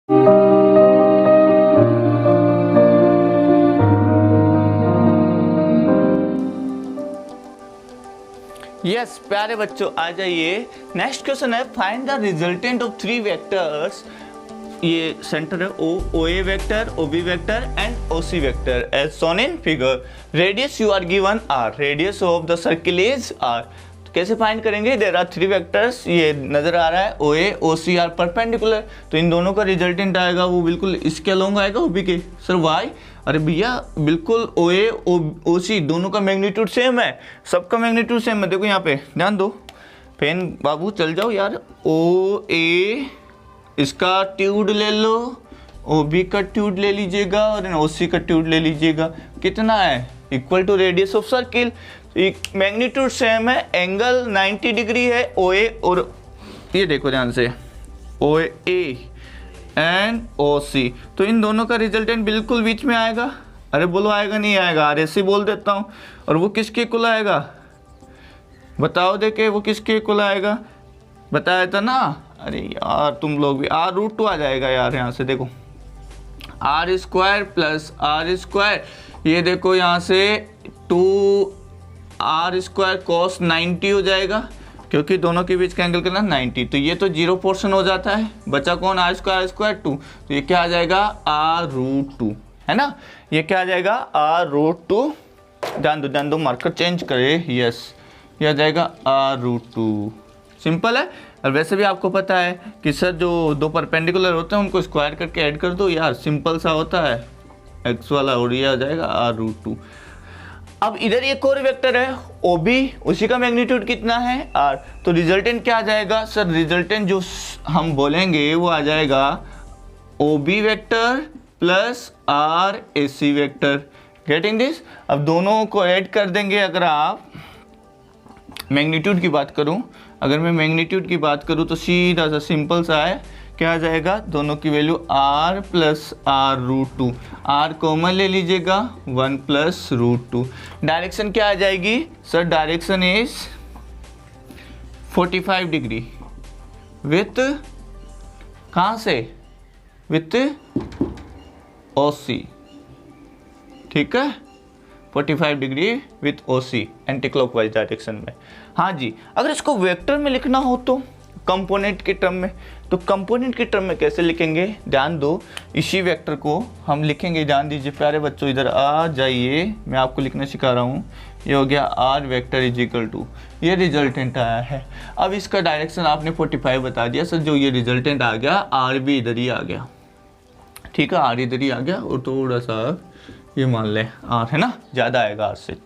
Yes प्यारे बच्चों आ जाइए। नेक्स्ट क्वेश्चन है find the resultant of three vectors. ये सेंटर है O A vector, O B vector and O C vector as shown in figure. Radius you are given R, radius of the circle is R. कैसे find करेंगे? There are three vectors, ये नजर आ रहा है O ए ओ C R perpendicular, तो इन दोनों का resultant आएगा वो बिल्कुल इसके अलोंग आएगा O B K. Sir why? अरे भैया बिल्कुल ओ ए ओ सी दोनों का मैग्नीट्यूड सेम है, सबका मैग्नीट्यूड सेम है। देखो यहाँ पे ध्यान दो, पेन बाबू चल जाओ यार। ओ ए इसका ट्यूड ले लो, ओ बी का ट्यूड ले लीजिएगा और ओ सी का ट्यूड ले लीजिएगा। कितना है? Equal to radius of circle. Magnitude same है, एंगल 90 डिग्री है ओ ए और ये देखो ध्यान से ओ ए एंड ओ सी, तो इन दोनों का रिजल्टेंट बिल्कुल बीच में आएगा। अरे बोलो आएगा नहीं आएगा? आर ऐसे बोल देता हूँ। और वो किसके इक्वल आएगा बताओ, देखे वो किसके इक्वल आएगा? बताया था ना। अरे यार तुम लोग भी, आर रूट टू आ जाएगा यार। यहाँ से देखो R square plus R square, ये देखो यहाँ से 2 आर स्क्वायर कॉस 90 हो जाएगा, क्योंकि दोनों के बीच का एंगल कितना 90। तो ये तो जीरो पोर्शन हो जाता है, बचा कौन? आर स्क्वायर 2, तो ये क्या आ जाएगा? आर रूट 2, है ना। ये क्या आ जाएगा? R root 2। ध्यान दो मार्कर चेंज करे। यस ये आ जाएगा आर रूट 2। सिंपल है। और वैसे भी आपको पता है कि सर जो दो परपेंडिकुलर होते हैं उनको स्क्वायर करके ऐड कर दो यार, सिंपल सा होता है एक्स वाला, और ये आ जाएगा आर रूट 2। अब इधर एक और वेक्टर है ओ बी, उसी का मैग्नीट्यूड कितना है? आर। तो रिजल्टेंट क्या आ जाएगा? सर रिजल्टेंट जो हम बोलेंगे वो आ जाएगा O B vector plus R A C vector. Getting this? अब दोनों को ऐड कर देंगे। अगर आप मैग्नीट्यूड की बात करूं, अगर मैं मैग्नीट्यूड की बात करूं तो सीधा सा सिंपल सा है, क्या आ जाएगा? दोनों की value R plus R root 2, R common ले लीजिएगा 1 प्लस रूट 2। डायरेक्शन क्या आ जाएगी? Sir direction is 45 degree with, कहाँ से? विथ ओ सी, ठीक है, 45 degree with O C anti clockwise direction में। हाँ जी, अगर इसको वेक्टर में लिखना हो तो कंपोनेंट के टर्म में, तो कंपोनेंट के टर्म में कैसे लिखेंगे? ध्यान दो, इसी वेक्टर को हम लिखेंगे। ध्यान दीजिए प्यारे बच्चों, इधर आ जाइए, मैं आपको लिखना सिखा रहा हूँ। ये हो गया R vector is equal to, ये रिजल्टेंट आया है। अब इसका डायरेक्शन आपने 45 बता दिया। सर जो ये रिजल्टेंट आ गया, आर भी इधर ही आ गया, ठीक है, आर इधर ही आ गया। और थोड़ा सा ये मान ले आर है ना, ज़्यादा आएगा आर से।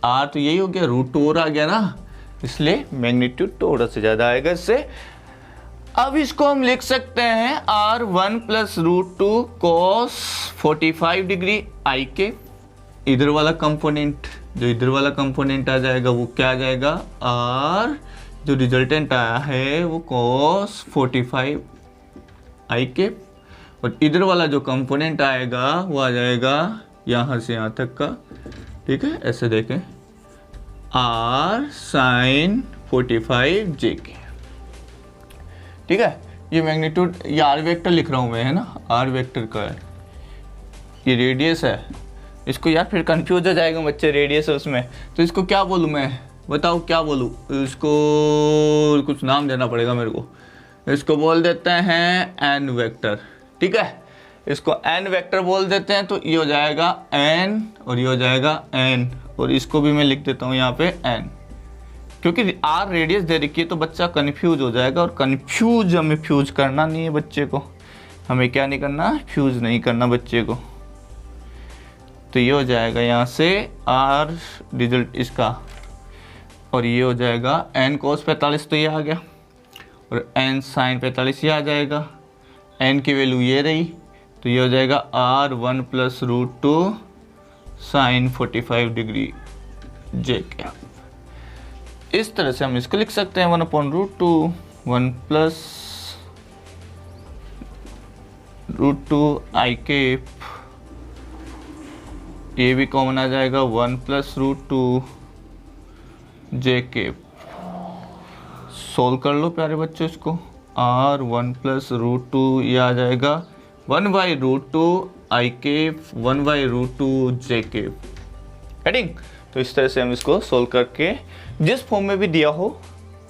आर तो यही हो गया, रूट 2 और आ गया ना, इसलिए मैग्नीट्यूड थोड़ा सा ज़्यादा आएगा इससे। अब इसको हम लिख सकते हैं R 1 plus root 2 cos 45 degree I K. इधर वाला कंपोनेंट, जो इधर वाला कंपोनेंट आ जाएगा वो क्या आ जाएगा? आर, जो रिजल्टेंट आया है वो कॉस 45 आई के, और इधर वाला जो कंपोनेंट आएगा वो आ जाएगा यहाँ से यहाँ तक का, ठीक है। ऐसे देखें आर साइन 45 जे के, ठीक है। ये मैग्नीट्यूड, ये आर वेक्टर लिख रहा हूँ मैं, है ना, आर वेक्टर का है, ये रेडियस है। इसको यार फिर कंफ्यूज हो जाएगा बच्चे, रेडियस है उसमें, तो इसको क्या बोलूँ मैं? बताओ क्या बोलूँ इसको? कुछ नाम देना पड़ेगा मेरे को। इसको बोल देते हैं एन वेक्टर, ठीक है। इसको एन वेक्टर बोल देते हैं। तो ये हो जाएगा एन और ये हो जाएगा एन, और इसको भी मैं लिख देता हूँ यहाँ पे एन, क्योंकि आर रेडियस दे रखी है तो बच्चा कंफ्यूज हो जाएगा। और कंफ्यूज हमें फ्यूज करना नहीं है बच्चे को, हमें क्या नहीं करना? फ्यूज नहीं करना बच्चे को। तो ये हो जाएगा यहाँ से आर रिजल्ट इसका, और ये हो जाएगा एन कोस 45, तो ये आ गया, और एन साइन 45 ये आ जाएगा। एन की वैल्यू ये रही, तो ये हो जाएगा R 1 plus root 2 sine 45 degree जे के। इस तरह से हम इसको लिख सकते हैं 1/√2 1 प्लस √2 आई केप, ये भी कॉमन आ जाएगा 1 प्लस √2 जे केप। सोल्व कर लो प्यारे बच्चों इसको। आर 1+√2, ये आ जाएगा 1/√2 आई केप 1/√2 जे केप। हेडिंग। तो इस तरह से हम इसको सोल्व करके जिस फॉर्म में भी दिया हो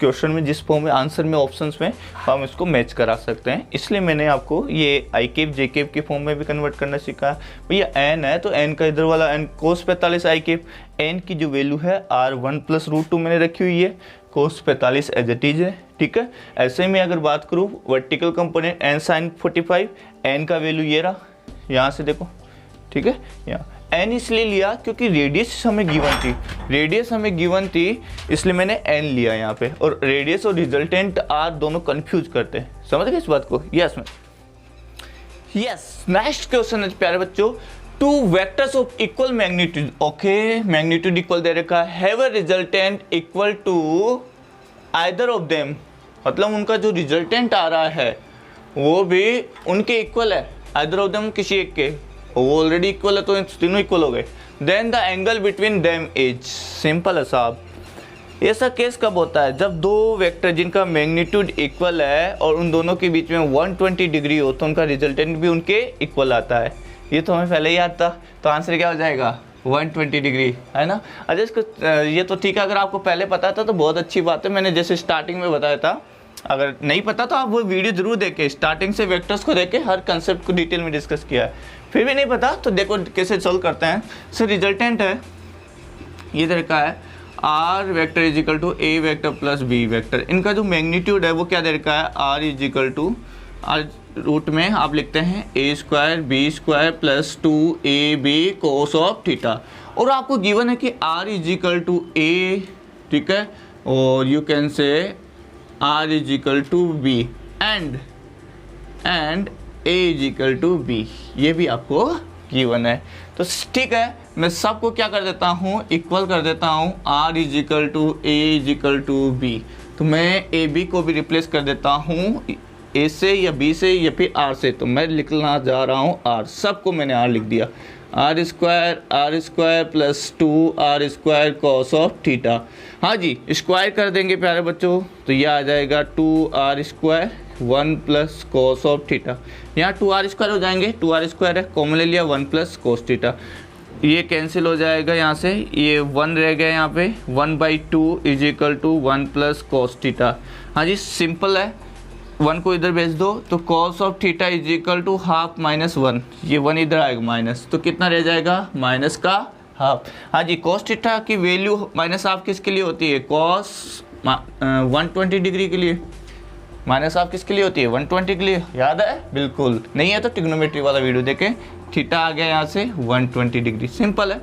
क्वेश्चन में, जिस फॉर्म में आंसर में ऑप्शंस में, हम इसको मैच करा सकते हैं। इसलिए मैंने आपको ये आई केप जे केप के फॉर्म में भी कन्वर्ट करना सीखा। भैया एन है तो एन का इधर वाला एन cos 45 आई केप, एन की जो वैल्यू है r 1+√2 मैंने रखी हुई है, cos 45 एज इट इज है। ठीक है, ऐसे में अगर बात करूँ vertical component N sin 45, N का वैल्यू ये रहा, यहाँ से देखो। ठीक है, यहाँ एन इसलिए लिया क्योंकि रेडियस हमें गिवन थी, इसलिए मैंने एन लिया यहाँ पे। और रेडियस और रिजल्टेंट आर दोनों कंफ्यूज करते हैं, समझ गए इस बात को? Yes ma'am, yes. Next question है प्यारे बच्चों, two vectors of equal magnitude, okay, magnitude equal दे रखा है, have a resultant equal to either of them, मतलब उनका जो रिजल्टेंट आ रहा है वो भी उनके इक्वल है, आइदर ऑफ देम किसी एक के, वो ऑलरेडी इक्वल है तो तीनों इक्वल हो गए। Then the angle between them is, simple है साहब। ऐसा केस कब होता है? जब दो वेक्टर जिनका मैग्नीट्यूड इक्वल है और उन दोनों के बीच में 120 डिग्री हो तो उनका रिजल्टेंट भी उनके इक्वल आता है। ये तो हमें पहले ही याद था, तो आंसर क्या हो जाएगा? 120 डिग्री, है ना? अच्छा, इसको ये तो ठीक है, अगर आपको पहले पता था तो बहुत अच्छी बात है। मैंने जैसे स्टार्टिंग में बताया था, अगर नहीं पता तो आप वो वीडियो जरूर देखें, स्टार्टिंग से वेक्टर्स को देखें, हर कंसेप्ट को डिटेल में डिस्कस किया है। फिर भी नहीं पता तो देखो कैसे सॉल्व करते हैं। सर रिजल्टेंट है ये तरीका है, R vector is equal to A vector plus B vector, इनका जो मैग्नीट्यूड है वो क्या दे रखा है? R is equal to, R root में आप लिखते हैं a² b² plus 2ab cos of theta, और आपको गिवन है कि r is equal to a, ठीक है, और you can say r is equal to b and a is equal to b, ये भी आपको गिवन है। तो ठीक है, मैं सबको क्या कर देता हूँ? इक्वल कर देता हूँ, r is equal to a is equal to b, तो मैं a b को भी रिप्लेस कर देता हूँ a से या b से या फिर r से, तो मैं लिखना जा रहा हूँ r, सबको मैंने r लिख दिया, r² plus 2r² cos of theta. हाँ जी, स्क्वायर कर देंगे प्यारे बच्चों, तो यह आ जाएगा 2r² 1 plus cos of theta, यहाँ 2r² हो जाएंगे, 2r² है, कॉमन ले लिया, 1 प्लस cos थीटा, ये कैंसिल हो जाएगा यहाँ से, ये 1 रह गया यहाँ पे, 1/2 is equal to 1 plus cos theta. हाँ जी, सिंपल है, 1 को इधर भेज दो तो cos of theta is equal to half minus 1, ये 1 इधर आएगा माइनस, तो कितना रह जाएगा? माइनस का हाफ। हाँ जी, cos थीटा की वैल्यू माइनस हाफ किसके लिए होती है? cos 120 डिग्री के लिए, माइनस हाफ किसके लिए होती है? 120 के लिए, याद है? बिल्कुल, नहीं है तो ट्रिग्नोमेट्री वाला वीडियो देखें, थीटा आ गया यहाँ से 120 डिग्री, सिंपल है,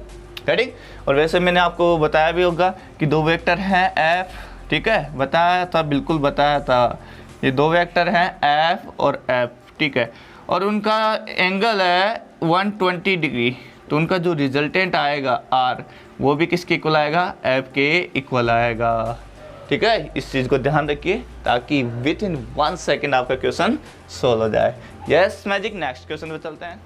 ठीक। और वैसे मैंने आपको बताया भी होगा कि दो वेक्टर हैं f, ठीक है, बताया था, बिल्कुल बताया था, ये दो वेक्टर हैं f और f, ठीक है, और उनका एंगल है 120 डिग्री, तो उनका जो रिजल्टेंट आएगा r, वो भी किसके इक्वल आएगा? f के इक्वल आएगा, ठीक है। इस चीज़ को ध्यान रखिए ताकि विद इन 1 सेकेंड आपका क्वेश्चन सोल्व हो जाए। यस मैजिक, नेक्स्ट क्वेश्चन पे चलते हैं।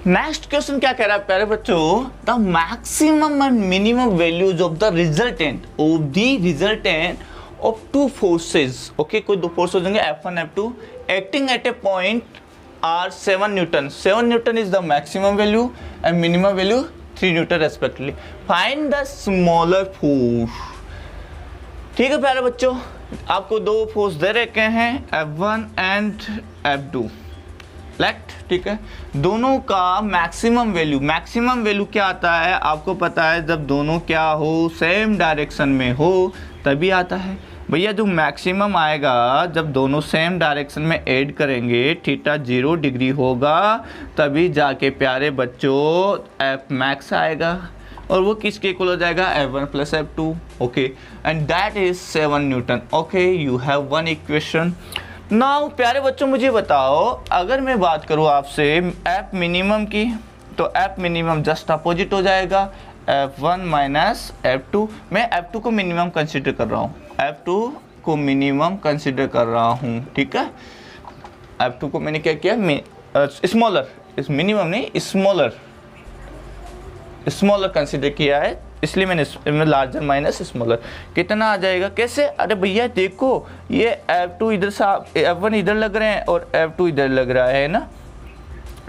नेक्स्ट क्वेश्चन क्या कह रहा है प्यारे बच्चों? The maximum and minimum values of the resultant of two forces, okay, कोई दो फोर्स हो जाएंगे F1 F2 acting at a point are 7 newton, 7 newton is the maximum value and minimum value 3 newton respectively, find the smaller force. ठीक है प्यारे बच्चों, आपको दो फोर्स दे रखे हैं F1 एंड F2, लेफ्ट, ठीक है, दोनों का मैक्सिमम वैल्यू क्या आता है? आपको पता है, जब दोनों क्या हो? सेम डायरेक्शन में हो तभी आता है। भैया जो मैक्सिमम आएगा जब दोनों सेम डायरेक्शन में ऐड करेंगे, थीटा 0 डिग्री होगा, तभी जाके प्यारे बच्चों F मैक्स आएगा, और वो किसके इक्वल हो जाएगा? F1 plus F2, okay, and that is 7 Newton, okay, you have one equation. Now प्यारे बच्चों मुझे बताओ, अगर मैं बात करूँ आपसे F मिनिमम की, तो F मिनिमम जस्ट अपोजिट हो जाएगा, F1 माइनस F2, मैं F2 को मिनिमम कंसिडर कर रहा हूँ, F2 को मिनिमम कंसिडर कर रहा हूँ, ठीक है, F2 को मैंने क्या किया? स्मॉलर, इस मिनिमम नहीं, स्मॉलर कंसिडर किया है, इसलिए मैंने लार्जर माइनस स्मॉलर। कितना आ जाएगा कैसे? अरे भैया देखो ये F2 इधर से F1 इधर लग रहे हैं और F2 इधर लग रहा है ना,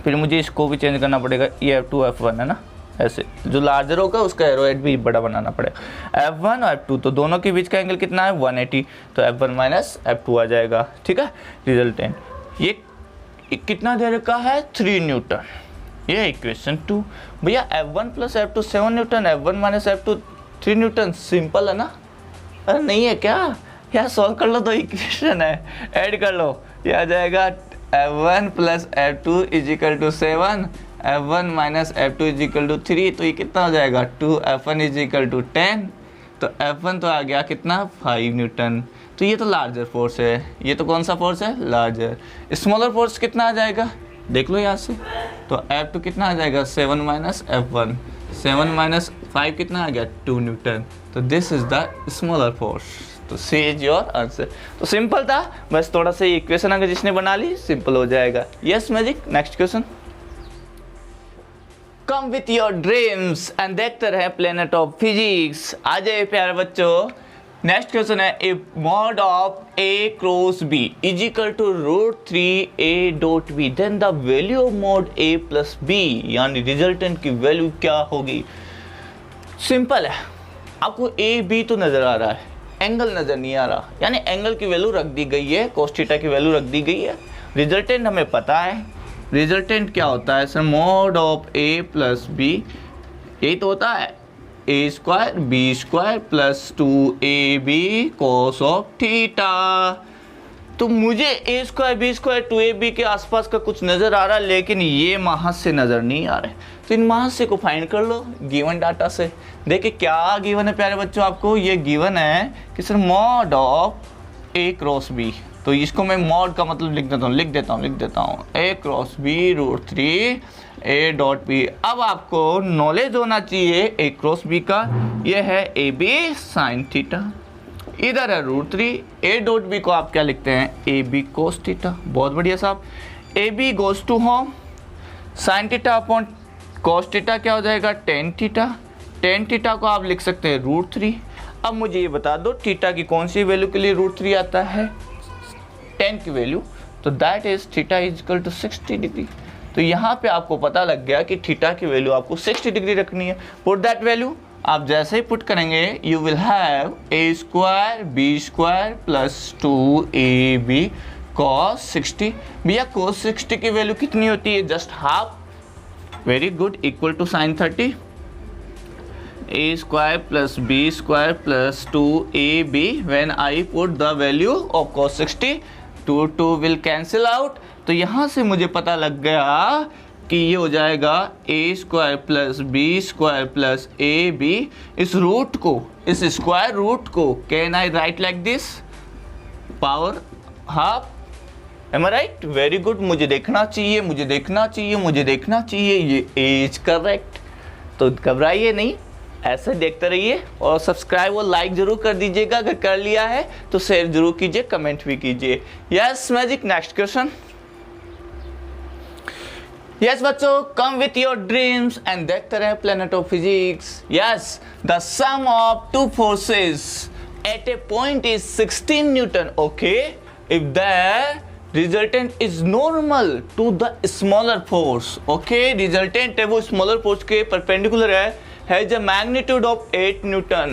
फिर मुझे इसको भी चेंज करना पड़ेगा, ये F2 F1 है ना, ऐसे जो लार्जर होगा उसका एरोहेड भी बड़ा बनाना पड़ेगा। F1 और F2 तो दोनों के बीच का एंगल कितना है 180, तो F1 माइनस F2 आ जाएगा। ठीक है, रिजल्टेंट ये कितना दे रखा है 3 न्यूटन। ये इक्वेशन 2। भैया F1 plus F2 7 Newton, F1 minus F2 3 Newton, simple है ना? अरे नहीं है क्या यार? सॉल्व कर लो, तो इक्वेशन है, ऐड कर लो, ये आ जाएगा F1 plus F2 is equal to 7, F1 minus F2 is equal to 3, तो ये कितना हो जाएगा 2, F1 इज इक्वल टू 10, तो F1 तो आ गया कितना 5 न्यूटन। तो ये तो लार्जर फोर्स है, ये तो कौन सा फोर्स है? लार्जर। स्मॉलर फोर्स कितना आ जाएगा देख लो यहाँ से, तो F2 कितना आ जाएगा 7 माइनस F1, 7 माइनस 5 कितना आ गया 2 न्यूटन, तो this is the smaller force. तो सी इज योर आंसर। तो सिंपल था, बस थोड़ा सा इक्वेशन अगर जिसने बना ली सिंपल हो जाएगा। Yes magic, next question. Come with your dreams and देखते रहे प्लेनेट ऑफ फिजिक्स। आ जाए प्यारे बच्चों, नेक्स्ट क्वेश्चन है A mod of A cross B is equal to √3a dot B, then the value of mod a plus B, यानी resultant की value क्या होगी। सिंपल है, आपको ए बी तो नजर आ रहा है, एंगल नजर नहीं आ रहा, यानी एंगल की वैल्यू रख दी गई है, cos थीटा की वैल्यू रख दी गई है। रिजल्टेंट हमें पता है, रिजल्टेंट क्या होता है sir? Mod of a plus B, यही तो होता है a square B square plus 2ab cos of theta. तो मुझे a square B square 2ab के आसपास का कुछ नजर आ रहा है, लेकिन ये महास्य नजर नहीं आ रहे, तो इन महास्य को फाइंड कर लो गिवन डाटा से। देखिए क्या गिवन है प्यारे बच्चों आपको, ये गिवन है कि sir mod of a cross b, तो इसको मैं मॉड का मतलब लिख देता हूँ a cross b √3a dot B. अब आपको नॉलेज होना चाहिए a क्रॉस b का, ये है ए बी साइन थीटा, इधर है √3, a डॉट बी को आप क्या लिखते हैं ए बी कोस थीटा। बहुत बढ़िया साहब, A B goes to home, sine theta upon cos theta क्या हो जाएगा टेन थीटा को आप लिख सकते हैं √3। अब मुझे ये बता दो थीटा की कौन सी वैल्यू के लिए √3 आता है 10 की वैल्यू, तो that is theta is equal to 60 degree. तो यहाँ पे आपको पता लग गया कि थीटा की वैल्यू आपको 60 डिग्री रखनी है। पुट दैट वैल्यू, आप जैसे ही पुट करेंगे you will have a square B square plus 2ab cos 60। भैया cos 60 की वैल्यू कितनी होती है? Just half, very good, equal to sine 30, a square plus B square plus 2ab when I put the value of cos 60, 2 will cancel out. तो यहाँ से मुझे पता लग गया कि ये हो जाएगा a square plus B square plus ab। इस रूट को, इस स्क्वायर रूट को can I write like this, power half, am I right? Very good, मुझे देखना चाहिए, ये इज करेक्ट। तो घबराइए नहीं, ऐसे देखते रहिए और सब्सक्राइब और लाइक जरूर कर दीजिएगा, अगर कर लिया है तो शेयर जरूर कीजिए, कमेंट भी कीजिए। Yes magic, next question. Yes बच्चों, come with your dreams and देखते रहे planet of physics. Yes, the sum of two forces at a point is 16 newton, okay, if the resultant is normal to the smaller force, okay, resultant है वो smaller force के perpendicular है, has a magnitude of 8 Newton.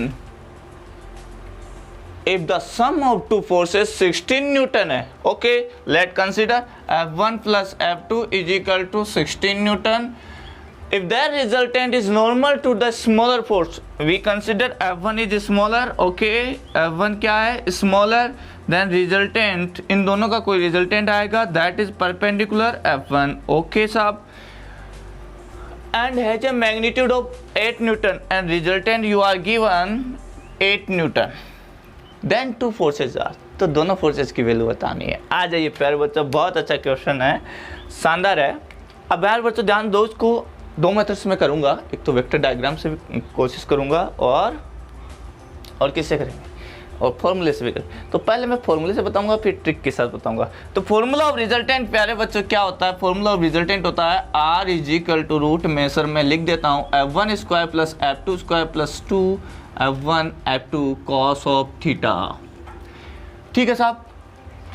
If the sum of two forces 16 Newton है, okay, let's consider F1 plus F2 is equal to 16 Newton. If their resultant is normal to the smaller force, we consider F1 is smaller, okay, F1 क्या है smaller, then resultant, इन दोनों का कोई resultant आएगा, that is perpendicular F1, okay साहब, and has a magnitude of 8 Newton and resultant you are given 8 Newton, then two forces are, तो दोनों forces की वैल्यू बतानी है। आ जाइए प्यारे बच्चों, बहुत अच्छा क्वेश्चन है, शानदार है। अब यार बच्चों ध्यान दो, इसको दो मेथड्स में करूँगा, एक तो वेक्टर डायग्राम से कोशिश करूँगा और किससे करेंगे, और फॉर्मूले से भी कर। तो पहले मैं फॉर्मूले से बताऊंगा फिर ट्रिक के साथ बताऊंगा। तो फॉर्मूला ऑफ रिजल्टेंट प्यारे बच्चों क्या होता है? फॉर्मूला ऑफ रिजल्टेंट होता है R is equal to root में सर मैं लिख देता हूँ f1 square plus f2 square plus 2 f1 f2 cos of theta. ठीक है साहब।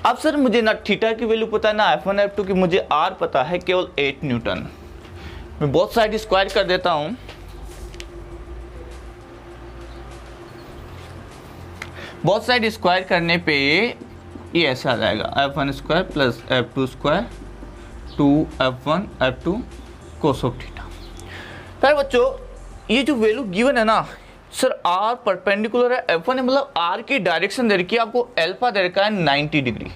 अब सर मुझे ना थीटा की वैल्यू पता है ना f1 f2 की मुझे R पता है केवल 8 न्यूटन। मैं बोथ साइड स्क्वायर कर देता हूँ। बोथ साइड स्क्वायर करने पे ये ऐसे आ जाएगा f1 square plus f2 square 2f1 f2 cos of theta. फिर बच्चों ये जो वैल्यू गिवन है ना सर R परपेंडिकुलर है f1 मतलब R की डायरेक्शन दे रखी है आपको, अल्फा दे रखा है 90 डिग्री।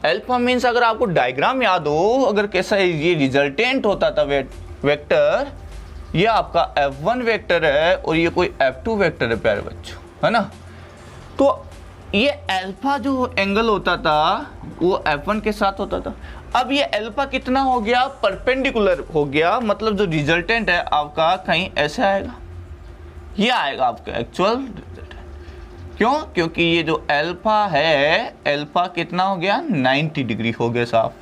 अल्फा मीन्स अगर आपको डायग्राम याद हो अगर कैसा ये रिजल्टेंट होता था वेक्टर, ये आपका f1 वेक्टर है और ये कोई f2 वेक्टर है प्यारे बच्चों, है ना। तो ये अल्फा जो एंगल होता था वो f1 के साथ होता था। अब ये अल्फा कितना हो गया? परपेंडिकुलर हो गया, मतलब जो रिजल्टेंट है आपका कहीं ऐसे आएगा, ये आएगा आपका एक्चुअल रिजल्टेंट। क्यों? क्योंकि ये जो अल्फा है अल्फा कितना हो गया? 90 डिग्री हो गया साहब।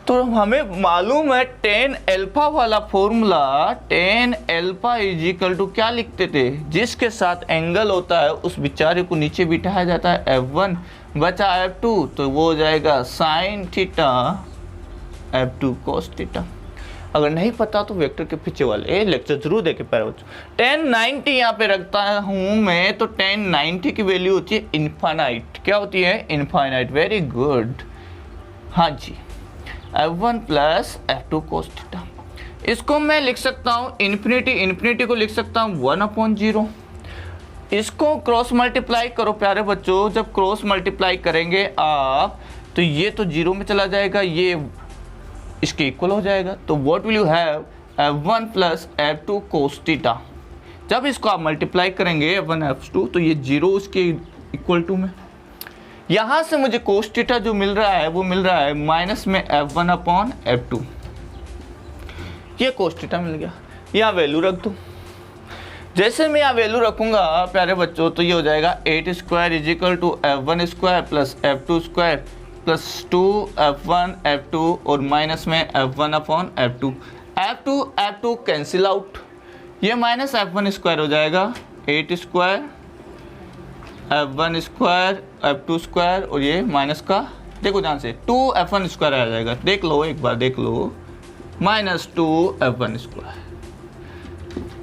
तो हमें मालूम है टेन अल्फा वाला formula, tan alpha is equal to क्या लिखते थे? जिसके साथ एंगल होता है उस बेचारे को नीचे बिठाया जाता है f1 बचा f2, तो वो हो जाएगा sine theta f2 cos theta. अगर नहीं पता तो वेक्टर के पीछे वाले लेक्चर जरूर देखे पैर बच्चों। टेन 90 यहाँ पे रखता हूँ मैं, तो टेन 90 की वैल्यू होती है इनफाइनाइट। क्या होती है? इनफाइनाइट। Very good. हाँ जी, f1 plus f2 cos theta. इसको मैं लिख सकता हूँ इन्फिनिटी, इन्फिनिटी को लिख सकता हूँ 1/0। इसको क्रॉस मल्टीप्लाई करो प्यारे बच्चों, जब क्रॉस मल्टीप्लाई करेंगे आप तो ये तो 0 में चला जाएगा, ये इसके इक्वल हो जाएगा। तो what will you have? f1 plus f2 cos theta. जब इसको आप मल्टीप्लाई करेंगे f1 f2 तो ये 0 इसके इक्वल टू में, यहाँ से मुझे कोस थीटा जो मिल रहा है वो मिल रहा है माइनस में f1/f2। ये कोस थीटा मिल गया, यहाँ वैल्यू रख दो। जैसे मैं यहाँ वैल्यू रखूंगा प्यारे बच्चों तो ये हो जाएगा 8 square is equal to f1 square plus f2 square plus 2f1 f2 और माइनस में f1/f2। f2 कैंसिल आउट, ये माइनस f1 स्क्वायर हो जाएगा 8 square f1 square f2 square और ये माइनस का देखो ध्यान से 2f1 स्क्वायर आ जाएगा। देख लो एक बार देख लो, माइनस 2f1 स्क्वायर।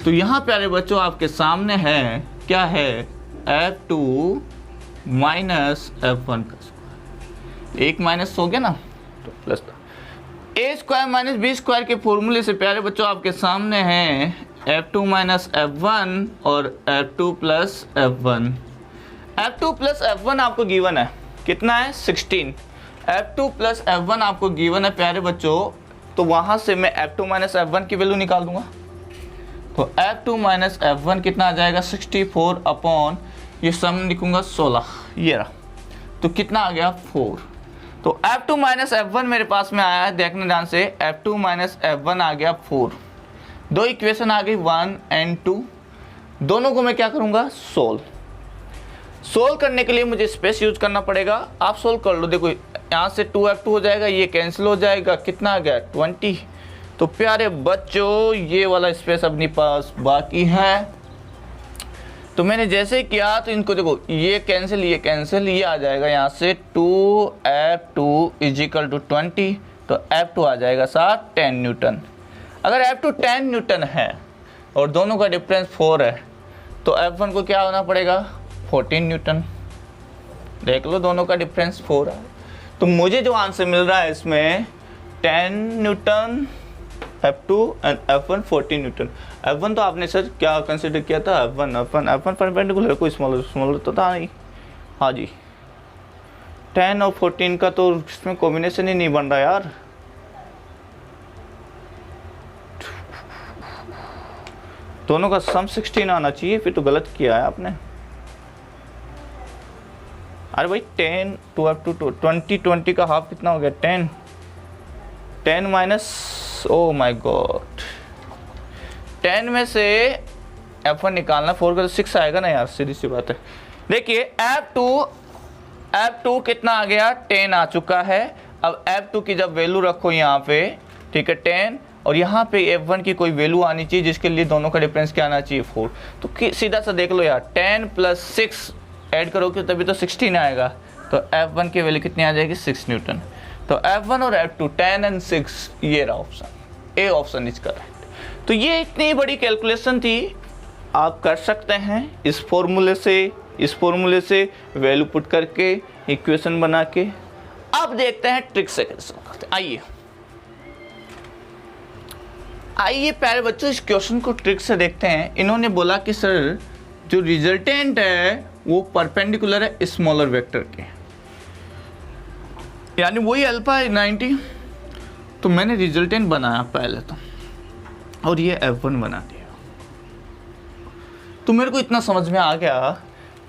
तो यहाँ प्यारे बच्चों आपके सामने है क्या है? f2 माइनस f1 का स्क्वायर। एक माइनस हो गया ना तो plus a square minus b square के फॉर्मूले से प्यारे बच्चों आपके सामने है f2 माइनस f1 और f2 plus f1। f2 plus f1 आपको गिवन है कितना है? 16। f2 प्लस f1 आपको गिवन है प्यारे बच्चों, तो वहां से मैं f2 माइनस f1 की वैल्यू निकाल दूंगा। तो f2 माइनस f1 कितना आ जाएगा? 64 अपॉन ये सम लिखूंगा 16, ये रहा। तो कितना आ गया? 4। तो f2 माइनस f1 मेरे पास में आया है, देखने ध्यान से, f2 माइनस f1 आ गया 4। दो इक्वेशन आ गई 1 एंड 2, दोनों को मैं क्या करूंगा? सोल्व करने के लिए मुझे स्पेस यूज करना पड़ेगा। आप सोल्व कर लो, देखो यहाँ से 2f2 हो जाएगा, ये कैंसिल हो जाएगा, कितना आ गया? 20। तो प्यारे बच्चों ये वाला स्पेस अपने पास बाकी है। तो मैंने जैसे किया तो इनको देखो, ये कैंसिल ये आ जाएगा यहाँ से 2f2 इज इक्वल टू 20, तो f2 आ जाएगा साथ 10 न्यूटन। अगर f2 10 न्यूटन है और दोनों का डिफरेंस 4 है तो f1 को क्या होना पड़ेगा? 14 न्यूटन। देख लो दोनों का डिफरेंस 4 है। तो मुझे जो आंसर मिल रहा है इसमें 10 Newton f2 and f1 14 Newton. f1 तो आपने सर क्या कंसिडर किया था? f1 परपेंडिकुलर, कोई स्मॉलर तो था नहीं। हाँ जी, 10 और 14 का तो इसमें कॉम्बिनेशन ही नहीं बन रहा यार। दोनों का सम 16 आना चाहिए, फिर तो गलत किया है आपने। अरे भाई 10 2f2 20 का हाफ कितना हो गया? 10 माइनस, ओ माय गॉड, 10 में से f1 निकालना, 4 का तो 6 आएगा ना यार, सीधी सी बात है। देखिए F2 कितना आ गया, 10 आ चुका है। अब F2 की जब वैल्यू रखो यहाँ पे, ठीक है 10, और यहाँ पे F1 की कोई वैल्यू आनी चाहिए जिसके लिए दोनों का डिफरेंस क्या आना चाहिए 4। तो सीधा सा देख लो यार, 10 + 6 ऐड करोगे तभी तो 16 आएगा। तो F1 की वैल्यू कितनी आ जाएगी, 6 न्यूटन। तो F1 और F2 10 और 6, ये रहा option, A option is correct. तो ये इतनी बड़ी कैलकुलेशन थी, आप कर सकते हैं इस फॉर्मूले से वैल्यू पुट करके इक्वेशन बना के। अब देखते हैं ट्रिक से कैसे करते हैं। आइए प्यारे बच्चों, इस क्वेश्चन को ट्रिक से देखते हैं। इन्होंने बोला कि सर जो रिजल्टेंट है वो परपेंडिकुलर है स्मॉलर वेक्टर के, यानी वही अल्फा है 90। तो मैंने रिजल्टेंट बनाया पहले तो, और ये F1 बना दिया। तो मेरे को इतना समझ में आ गया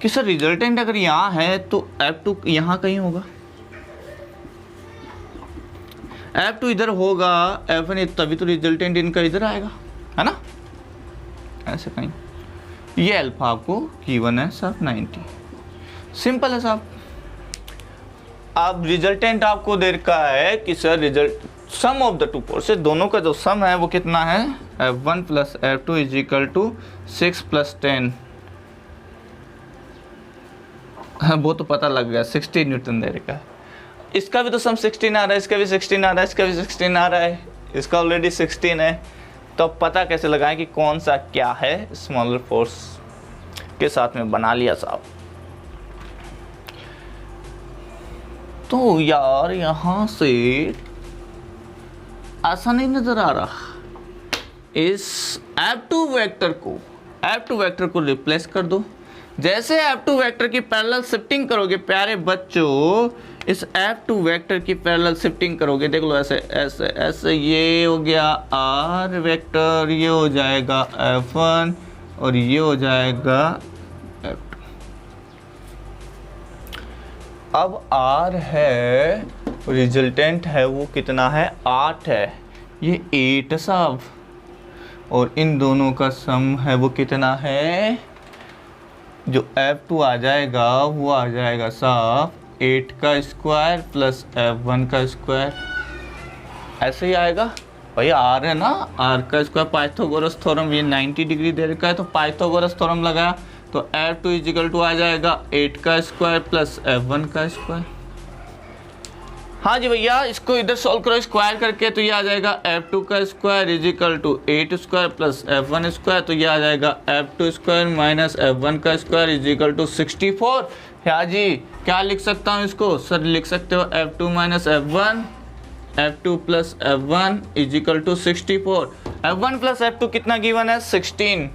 कि सर रिजल्टेंट अगर यहाँ है तो F2 यहाँ कहीं होगा, F2 इधर होगा, F1 तभी तो रिजल्टेंट इनका इधर आएगा, है ना, ऐसे कहीं। ये अल्फा आपको गिवन है साहब 90, सिंपल है साहब। अब रिजल्टेंट आपको दे रखा है कि sir result sum of the two forces, दोनों का जो सम है वो कितना है, F1 + F2 = 6 + 10। वो तो पता लग गया, 16 न्यूटन दे रखा है। इसका भी तो सम 16 आ रहा है, इसका भी 16 आ रहा है, इसका भी 16 आ रहा है, इसका ऑलरेडी 16 है। तो अब पता कैसे लगाएं कि कौन सा क्या है, स्मॉलर फोर्स के साथ में बना लिया साहब। तो यार यहाँ से ऐसा नहीं नजर आ रहा, इस F2 वेक्टर को रिप्लेस कर दो। जैसे F2 वेक्टर की पैरेलल शिफ्टिंग करोगे प्यारे बच्चों, इस F2 वेक्टर की पैरेलल शिफ्टिंग करोगे, देख लो ऐसे ऐसे ऐसे, ये हो गया R वेक्टर, ये हो जाएगा F1 और ये हो जाएगा F2। अब R है, रिजल्टेंट है वो कितना है, 8 है, ये 8 साहब, और इन दोनों का सम है वो कितना है, जो F2 आ जाएगा वो आ जाएगा साहब 8 का स्क्वायर प्लस F1 का स्क्वायर, ऐसे ही आएगा भाई। R है ना, R का स्क्वायर, पाइथागोरस थ्योरम, ये 90 डिग्री दे रखा है तो पाइथागोरस थ्योरम लगाया, तो F2 = आ जाएगा 8 का स्क्वायर प्लस F1 का स्क्वायर। हाँ जी भैया, इसको इधर सॉल्व करो स्क्वायर करके, तो ये आ जाएगा F2 का square = 8 square plus F1 square, तो ये आ जाएगा F2 स्क्वायर माइनस F1 का स्क्वायर = 64। हाँ जी, क्या लिख सकता हूँ इसको, सर लिख सकते हो F2 minus F1, F2 plus F1 = 64। F1 plus F2 कितना गिवन है, 16,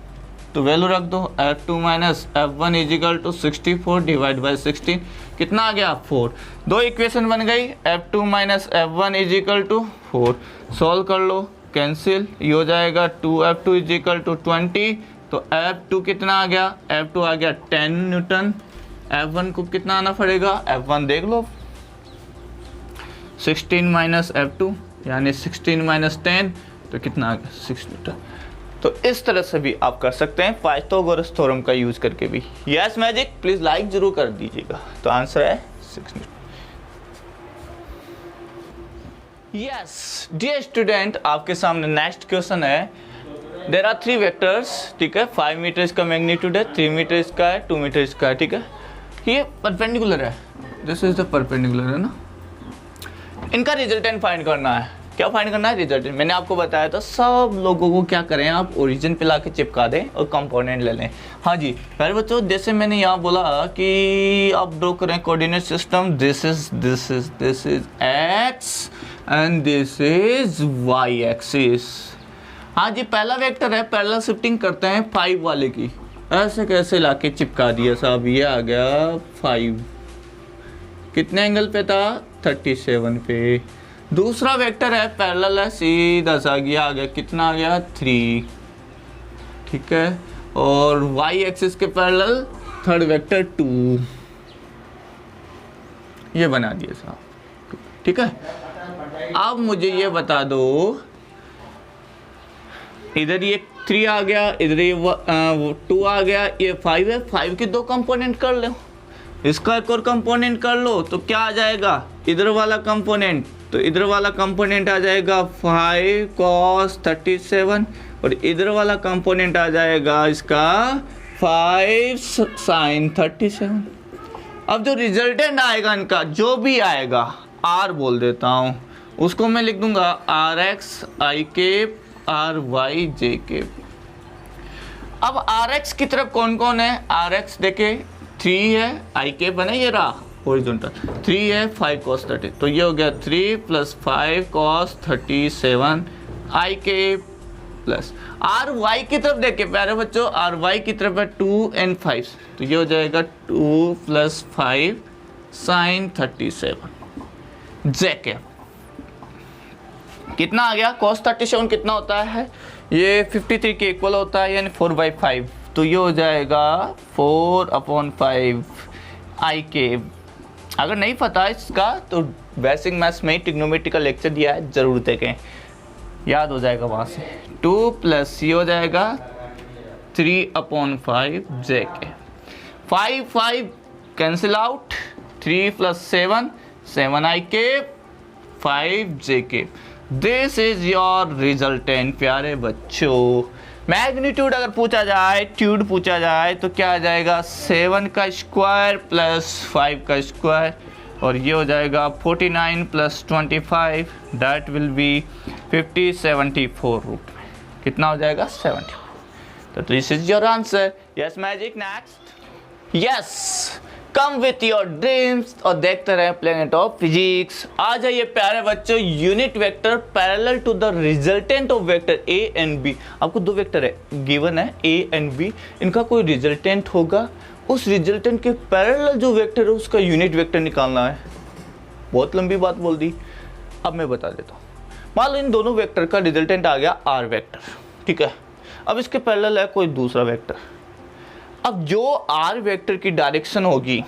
तो वैल्यू रख दो, F2 minus F1 = 64 divide by 16, कितना आ गया 4। दो इक्वेशन बन गई, F2 माइनस F1 = 4, सॉल्व कर लो, कैंसिल, ये हो जाएगा 2F2 = 20, तो F2 कितना आ गया, F2 आ गया 10 न्यूटन। F1 को कितना आना पड़ेगा, F1 देख लो, 16 माइनस F2 यानी 16 माइनस 10, तो कितना आ गया 6 न्यूटन। तो इस तरह से भी आप कर सकते हैं पाइथागोरस थ्योरम का यूज करके भी। यस मैजिक, प्लीज लाइक जरूर कर दीजिएगा। तो आंसर है 6 न्यूटन। यस डियर स्टूडेंट, आपके सामने नेक्स्ट क्वेश्चन है। देयर आर 3 वेक्टर्स, ठीक है, 5 मीटर इसका मैग्नीट्यूड है, 3 मीटर इसका है, 2 मीटर इसका है, ठीक है। ये परपेंडिकुलर है, दिस इज द परपेंडिकुलर, है ना। इनका रिजल्टेंट फाइंड करना है। क्या फाइंड करना है, रिजल्टेंट। मैंने आपको बताया था सब लोगों को क्या करें, आप ओरिजिन पे लाके चिपका दें और कंपोनेंट ले लें। हाँ जी प्यारे बच्चों, जैसे मैंने यहाँ बोला कि आप ड्रॉ करें coordinate system, this is X and this is Y axis. हाँ जी, पहला वेक्टर है, पैरेलल शिफ्टिंग करते हैं 5 वाले की, ऐसे कैसे लाके चिपका दिया साहब, ये आ गया 5, कितने एंगल पे था, 37 पे। दूसरा वेक्टर है, पैरेलल है, सीधा सा गया, आ गया कितना आ गया 3, ठीक है। और वाई एक्सिस के पैरेलल थर्ड वेक्टर 2, ये बना दिया साहब, ठीक है। अब मुझे ये बता दो, इधर ये 3 आ गया, इधर ये 2 आ गया, ये 5 है, 5 के 2 कंपोनेंट कर लो, इसका एक और कंपोनेंट कर लो, तो क्या आ जाएगा इधर वाला कंपोनेंट, तो इधर वाला कंपोनेंट आ जाएगा 5 cos 37 और इधर वाला कंपोनेंट आ जाएगा इसका 5 sin 37। अब जो रिजल्टेंट आएगा इनका जो भी आएगा, r बोल देता हूँ, उसको मैं लिख दूंगा rx i cap ry j cap. अब rx की तरफ कौन कौन है, rx देखे 3 है, i कैप है ना, ये रहा हॉरिजॉन्टल 3 है 5 cos 30, तो ये हो गया 3 + 5 cos 37 i cap plus R Y की तरफ देखे प्यारे बच्चों, आर वाई की तरफ है 2 and 5, तो ये हो जाएगा 2 + 5 sin 37 जे के। कितना आ गया, cos 37 कितना होता है, ये 53 के इक्वल होता है, यानी 4/5, तो ये हो जाएगा 4/5 आई कैप। अगर नहीं पता इसका तो बेसिक मैथ्स में ट्रिग्नोमेट्री का लेक्चर दिया है, जरूर देखें, याद हो जाएगा वहाँ से। 2 + ये हो जाएगा 3/5 जे के। 5 कैंसिल आउट, 3 + 7 7 आई कैप 5 जे के। दिस इज योर रिजल्टेंट प्यारे बच्चों। मैग्नीट्यूड अगर पूछा जाए, ट्यूड पूछा जाए, तो क्या आ जाएगा 7 का स्क्वायर प्लस 5 का स्क्वायर, और ये हो जाएगा 49 + 25, दैट विल बी 50 74 रूट में कितना हो जाएगा 74। तो this is your answer. Yes magic, next. Yes, come with your dreams और देखते रहे प्लेनेट ऑफ फिजिक्स। आ जाइए प्यारे बच्चों, unit vector parallel to the resultant of vector A and B. आपको 2 वेक्टर है गिवन है ए एंड बी, इनका कोई रिजल्टेंट होगा, उस रिजल्टेंट के पैरेलल जो वेक्टर है उसका यूनिट वेक्टर निकालना है। बहुत लंबी बात बोल दी, अब मैं बता देता हूँ। मान लो इन दोनों वेक्टर का रिजल्टेंट आ गया आर वेक्टर, ठीक है। अब इसके पैरेलल है कोई दूसरा वेक्टर। अब जो आर वेक्टर की डायरेक्शन होगी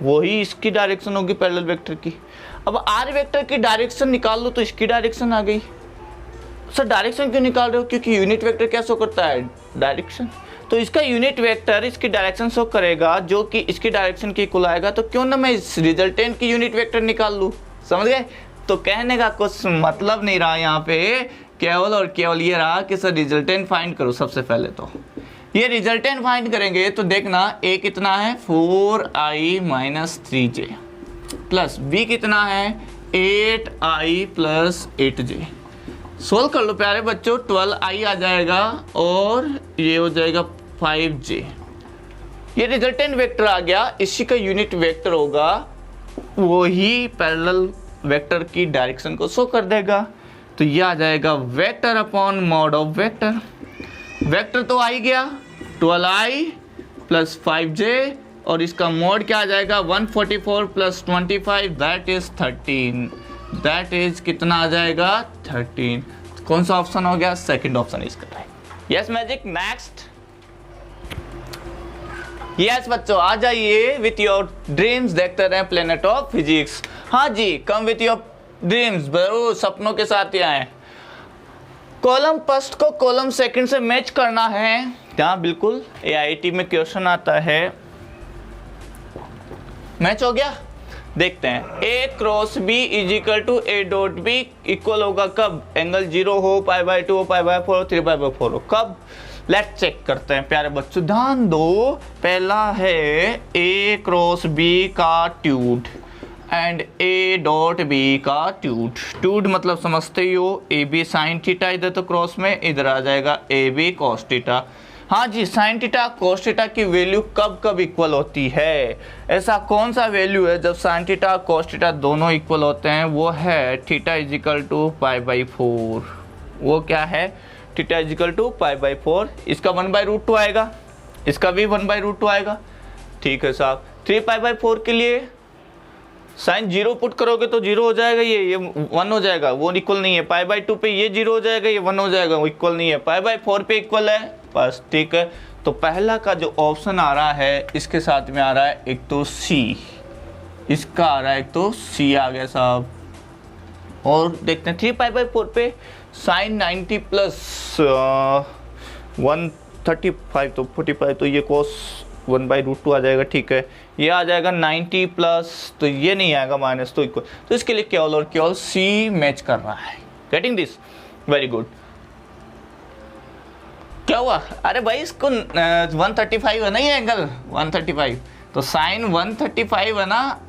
वही इसकी डायरेक्शन होगी पैरेलल वेक्टर की। अब आर वेक्टर की डायरेक्शन निकाल लो तो इसकी डायरेक्शन आ गई। सर डायरेक्शन क्यों निकाल रहे हो, क्योंकि यूनिट वेक्टर क्या शो करता है, डायरेक्शन। तो इसका यूनिट वेक्टर इसकी डायरेक्शन शो करेगा जो कि इसकी डायरेक्शन के इक्वल आएगा, तो क्यों ना मैं इस रिजल्टेंट की यूनिट वेक्टर निकाल लूँ। समझ गए। तो कहने का कुछ मतलब नहीं रहा यहाँ पे, केवल और केवल ये रहा कि सर रिजल्टेंट फाइंड करो। सबसे पहले तो ये रिजल्टेंट फाइंड करेंगे तो देखना a कितना है 4i - 3j प्लस b कितना है 8i + 8j। सोल्व कर लो प्यारे बच्चों, 12i आ जाएगा और ये हो जाएगा 5j। ये रिजल्टेंट वेक्टर आ गया, इसी का यूनिट वेक्टर होगा, वही पैरेलल वेक्टर की डायरेक्शन को शो कर देगा। तो ये आ जाएगा vector upon mod of vector. Vector तो आ ही गया 12i + 5j और इसका मोड क्या आ जाएगा 144 + 25 दैट इज 13, दैट इज कितना आ जाएगा 13। कौन सा ऑप्शन हो गया, सेकंड ऑप्शन इसका right. Yes magic, next. Yes बच्चों आ जाइए विथ योर ड्रीम्स, देखते रहे प्लेनेट ऑफ फिजिक्स। हाँ जी, कम विथ योर ड्रीम्स, जरूर सपनों के साथ ही आए। कॉलम फर्स्ट को कॉलम सेकंड से मैच करना है। हाँ बिल्कुल, AIT में क्वेश्चन आता है। मैच हो गया, देखते हैं। A cross B = A.B equal होगा कब, एंगल 0 हो, π/2 हो, π/4 हो, 3π/4 हो, कब। लेट्स चेक करते हैं प्यारे बच्चों, ध्यान दो। पहला है A क्रॉस B का ट्यूड एंड A.B का ट्यूड। ट्यूड मतलब समझते ही हो, AB sin थीटा, इधर तो क्रॉस में, इधर आ जाएगा AB cos थीटा। हाँ जी, sin थीटा cos थीटा की वैल्यू कब कब इक्वल होती है, ऐसा कौन सा वैल्यू है जब sin थीटा cos थीटा दोनों इक्वल होते हैं, वो है थीटा = π/4। वो क्या है, थीटा = π/4। इसका 1/√2 आएगा, इसका भी 1/√2 आएगा, ठीक है साहब। 3π/4 के लिए साइन 0 पुट करोगे तो 0 हो जाएगा, ये 1 हो जाएगा, वो इक्वल नहीं है। π/2 पे ये 0 हो जाएगा, ये 1 हो जाएगा, वो इक्वल नहीं है। π/4 पे इक्वल है, बस ठीक है। तो पहला का जो ऑप्शन आ रहा है इसके साथ में आ रहा है एक तो C, इसका आ रहा है एक तो C आ गया साहब। और देखते हैं 3π/4 पे साइन 90 प्लस 135 तो 45 तो ये cos 1/√2 आ जाएगा, ठीक है। ये आ जाएगा 90 प्लस, तो ये नहीं आएगा माइनस, तो इक्वल, तो इसके लिए केवल और केवल सी मैच कर रहा है। Getting this, very good. क्या हुआ? अरे भाई इसको 135 है ना ये एंगल 135, तो साइन 135 है ना,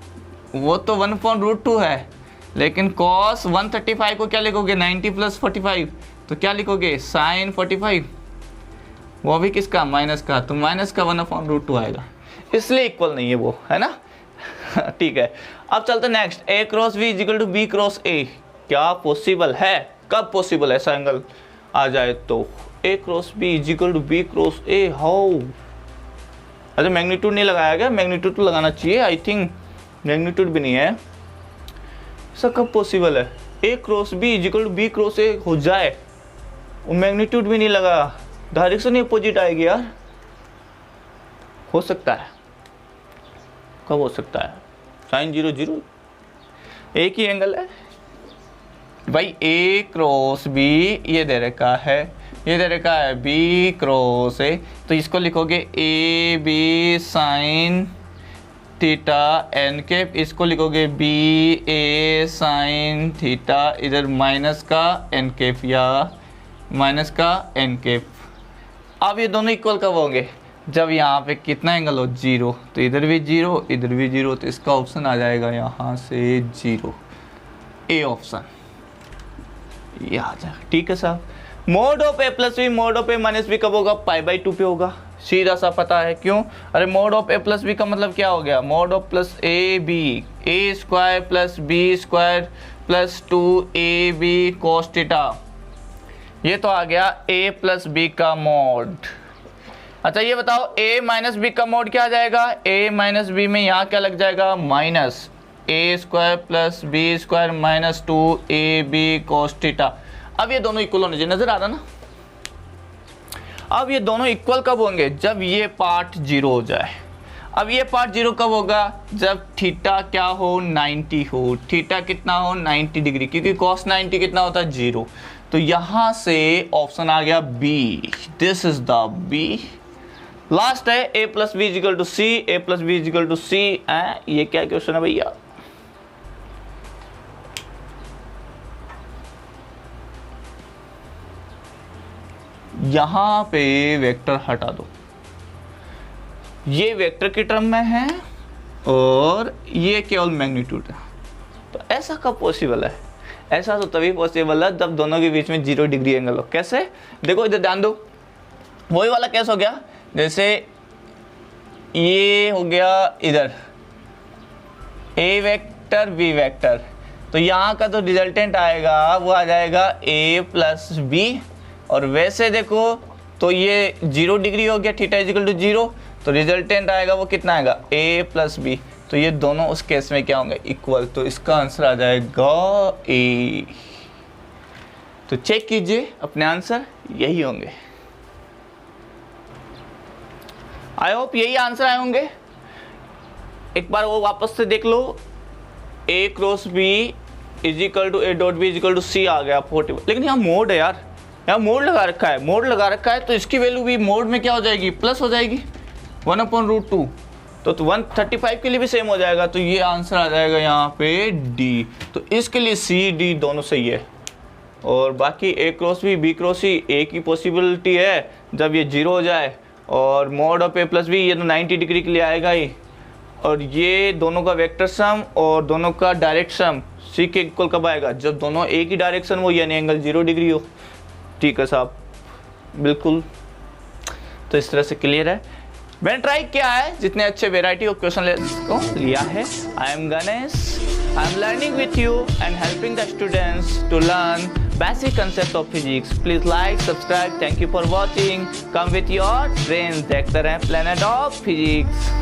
वो तो 1/√2 है, लेकिन cos 135 को क्या लिखोगे 90 प्लस 45, तो क्या लिखोगे साइन 45, वो भी किसका माइनस का, तो माइनस का 1/√2 आएगा, इसलिए इक्वल नहीं है वो, है ना। ठीक है, अब चलते next, a cross b equal to b cross a। क्या पॉसिबल है? कब पॉसिबल ऐसा एंगल आ जाए तो? a cross b equal to b cross a, how? अच्छा मैग्नीट्यूड नहीं लगाया गया, मैग्नीट्यूड तो लगाना चाहिए, आई थिंक मैग्नीट्यूड भी नहीं है। ऐसा कब पॉसिबल है a cross b equal to b cross a हो जाए और मैग्नीट्यूड भी नहीं लगा, डायरेक्शन ही अपोजिट आएगी यार? हो सकता है, कब हो सकता है? साइन 0 0 एक ही एंगल है भाई, a क्रॉस b ये दे रखा है, ये दे रखा है b क्रॉस a, तो इसको लिखोगे a b sine theta n cap, इसको लिखोगे b a साइन थीटा, इधर माइनस का एन कैप या माइनस का एन कैप। अब ये दोनों इक्वल कब होंगे? जब यहाँ पे कितना एंगल हो 0, तो इधर भी 0 इधर भी 0, तो इसका ऑप्शन आ जाएगा यहाँ से 0, ए ऑप्शन ये आ जाएगा, ठीक है साहब। Mod of a plus b mod of a minus b कब होगा? π/2 पे होगा, सीधा सा पता है क्यों? अरे mod of a plus b का मतलब क्या हो गया? Mod of plus a b, a square plus B square plus 2ab cos theta, ये तो आ गया a प्लस बी का मोड। अच्छा ये बताओ a माइनस बी का मोड क्या आ जाएगा? a माइनस बी में यहाँ क्या लग जाएगा? Minus a square plus B square minus 2ab cos theta. अब ये दोनों इक्वल होने चाहिए, नजर आ रहा ना? अब ये दोनों इक्वल कब होंगे? जब ये पार्ट 0 हो जाए। अब ये पार्ट 0 कब होगा? जब थीटा क्या हो 90 हो, थीटा कितना हो 90 डिग्री, क्योंकि cos 90 कितना होता है 0, तो यहां से ऑप्शन आ गया B, this is the B. Last है a plus B equal to C, a plus B equal to C. ये क्या क्वेश्चन है भैया? यहां पे वेक्टर हटा दो, ये वेक्टर की टर्म में है और ये केवल मैग्नीट्यूड है, तो ऐसा कब पॉसिबल है? ऐसा तो तभी पॉसिबल है जब दोनों के बीच में 0 डिग्री एंगल हो। कैसे? देखो इधर ध्यान दो, वही वाला केस हो गया, जैसे ये हो गया इधर a वेक्टर b वेक्टर, तो यहाँ का तो रिजल्टेंट आएगा वो आ जाएगा a प्लस बी, और वैसे देखो तो ये 0 डिग्री हो गया, थीटा इजिकल टू 0, तो रिजल्टेंट आएगा वो कितना आएगा a प्लस बी, तो ये दोनों उस केस में क्या होंगे? इक्वल, तो इसका आंसर आ जाएगा ए। तो चेक कीजिए अपने आंसर, यही होंगे। आई होप यही आंसर आए होंगे। एक बार वो वापस से देख लो, a cross b equal to a dot b equal to c आ गया 40, लेकिन यहाँ मोड है यार, यहाँ मोड लगा रखा है, मोड लगा रखा है, तो इसकी वैल्यू भी मोड में क्या हो जाएगी? प्लस हो जाएगी 1/√2, तो 135 के लिए भी सेम हो जाएगा, तो ये आंसर आ जाएगा यहाँ पे डी। तो इसके लिए सी डी दोनों सही है, और बाकी a cross b b cross c एक ही पॉसिबिलिटी है जब ये 0 हो जाए, और mod of a plus b ये तो 90 डिग्री के लिए आएगा ही, और ये दोनों का वेक्टर सम और दोनों का डायरेक्ट सम c के इक्वल कब आएगा? जब दोनों एक ही डायरेक्शन हो, यानी एंगल 0 डिग्री हो। ठीक है साहब, बिल्कुल। तो इस तरह से क्लियर है। मैंने ट्राई किया है, जितने अच्छे वेराइटी ऑफ क्वेश्चन को लिया है। I am Ganesh, I am learning with you and helping the students to learn basic concept of physics. Please like, subscribe. Thank you for watching. Come with your brains. देखते रहें Planet of Physics.